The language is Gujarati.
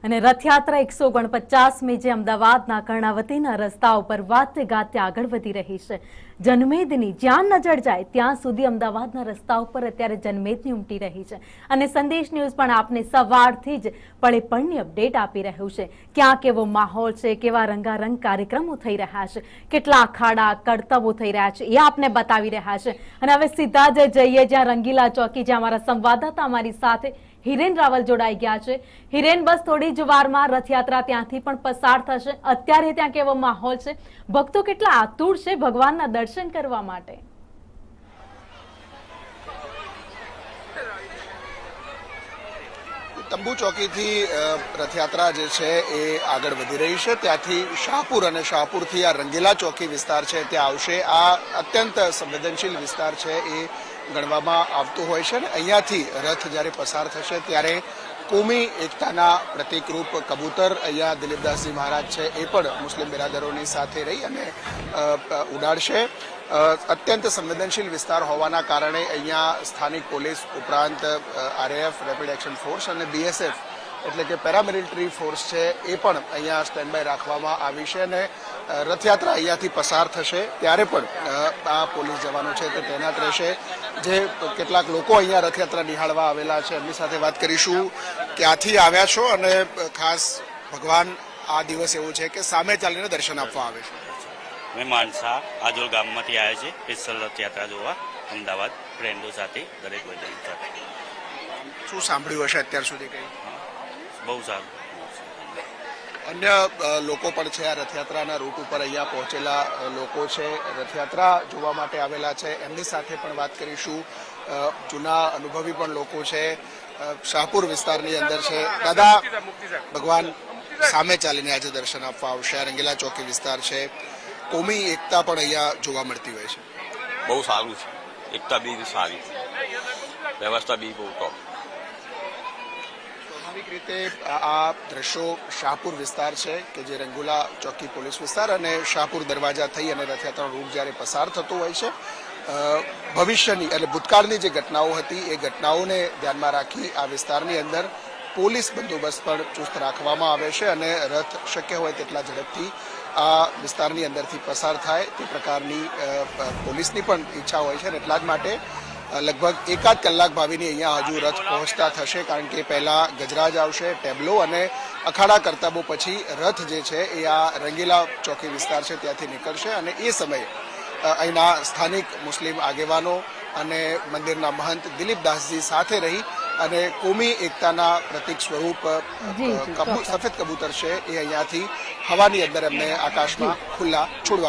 અને રથયાત્રા 149મી જે અમદાવાદના કર્ણાવતીના રસ્તાઓ પર વાતે ગાતે આગળ વધી રહી છે। જનમેદની જ્યાં નજર જાય ત્યાં સુધી અમદાવાદના રસ્તાઓ પર અત્યારે જનમેદની ઉમટી રહી છે અને સંદેશ ન્યૂઝ પણ આપને સવારથી જ પળે પળની અપડેટ આપી રહ્યું છે। ક્યાં કેવો માહોલ છે, કેવા રંગારંગ કાર્યક્રમો થઈ રહ્યા છે, કેટલા અખાડા કરતબો થઈ રહ્યા છે એ આપને બતાવી રહ્યા છે। અને હવે સીધા જ જઈએ જ્યાં રંગીલા ચોકી, જ્યાં અમારા સંવાદદાતા અમારી સાથે હિરેન રાવલ જોડાઈ ગયા છે। હિરેન, બસ થોડી જ વારમાં રથયાત્રા ત્યાંથી પણ પસાર થશે, અત્યારે ત્યાં કેવો માહોલ છે, ભક્તો કેટલા આતુર છે ભગવાનના દર્શન કરવા માટે? તંબુ ચોકીથી રથયાત્રા જે છે એ આગળ વધી રહી છે, ત્યાંથી શાહપુર અને શાહપુરથી આ રંગીલા ચોકી વિસ્તાર છે ત્યાં આવશે। આ અત્યંત સંવેદનશીલ વિસ્તાર છે એ ગણવામાં આવતું હોય છે ને અહીંયાથી રથ જ્યારે પસાર થશે ત્યારે કોમી એકતાના પ્રતિકરૂપ કબૂતર અહીંયા દિલીપદાસજી મહારાજ છે એ પણ મુસ્લિમ બિરાદરોની સાથે રહી અને ઉડાડશે। અત્યંત સંવેદનશીલ વિસ્તાર હોવાના કારણે અહીંયા સ્થાનિક પોલીસ ઉપરાંત આરએએફ, રેપિડ એક્શન ફોર્સ અને બીએસએફ એટલે કે પેરામિલિટરી ફોર્સ છે એ પણ અહીંયા સ્ટેન્ડ બાય રાખવામાં આવી છે અને રથયાત્રા અહીંયાથી પસાર થશે ત્યારે પણ આ પોલીસ જવાનો છે તે તૈનાત રહેશે। જે કેટલાક લોકો અહીંયા રથયાત્રા નિહાળવા આવેલા છે એમની સાથે વાત કરીશું। ક્યાંથી આવ્યા છો અને ખાસ ભગવાન આ દિવસ એવું છે કે સામે ચાલીને દર્શન આપવા આવે છે? મેં માનસા આજોલ ગામમાંથી આવ્યા છે સ્પેશિયલ રથયાત્રા જોવા અમદાવાદ ફ્રેન્ડો સાથે, દરેક વડીલ સાથે। શું સાંભળ્યું હશે અત્યાર સુધી? કંઈ બહુ સારું। અન્ય લોકો પણ છે આ રથયાત્રાના રૂટ ઉપર અહીંયા પહોંચેલા લોકો છે, રથયાત્રા જોવા માટે આવેલા છે, એમની સાથે પણ વાત કરીશું। જૂના અનુભવી પણ લોકો છે, શાહપુર વિસ્તારની અંદર છે। દાદા, ભગવાન સામે ચાલીને આજે દર્શન આપવા આવશે। આ રંગીલા ચોકી વિસ્તાર છે, કોમી એકતા પણ અહીંયા જોવા મળતી હોય છે। બહુ સારું છે, એકતા બી સારી, વ્યવસ્થા બી બહુ ટોપ। સ્વાભાવિક રીતે આ દ્રશ્યો શાહપુર વિસ્તાર છે કે જે રંગોલા ચોકી પોલીસ વિસ્તાર અને શાહપુર દરવાજા થઈ અને રથયાત્રાનો રૂટ જ્યારે પસાર થતો હોય છે, ભવિષ્યની એટલે ભૂતકાળની જે ઘટનાઓ હતી એ ઘટનાઓને ધ્યાનમાં રાખી આ વિસ્તારની અંદર પોલીસ બંદોબસ્ત પણ ચુસ્ત રાખવામાં આવે છે અને રથ શક્ય હોય તેટલા ઝડપથી આ વિસ્તારની અંદરથી પસાર થાય તે પ્રકારની પોલીસની પણ ઈચ્છા હોય છે અને એટલા જ માટે લગભગ એકાદ કલાક ભાવીની અહીંયા હજુ રથ પહોંચતા થશે, કારણ કે પહેલા ગજરાજ આવશે, ટેબ્લો અને અખાડા કરતબો પછી રથ જે છે એ આ રંગીલા ચોકી વિસ્તાર છે ત્યાંથી નીકળશે અને એ સમયે અહીંના સ્થાનિક મુસ્લિમ આગેવાનો અને મંદિરના મહંત દિલીપદાસજી સાથે રહી અને કોમી એકતાના પ્રતિક સ્વરૂપ સફેદ કબૂતર છે એ અહીંયાથી હવાની અંદર એમને આકાશમાં ખુલ્લા છોડવા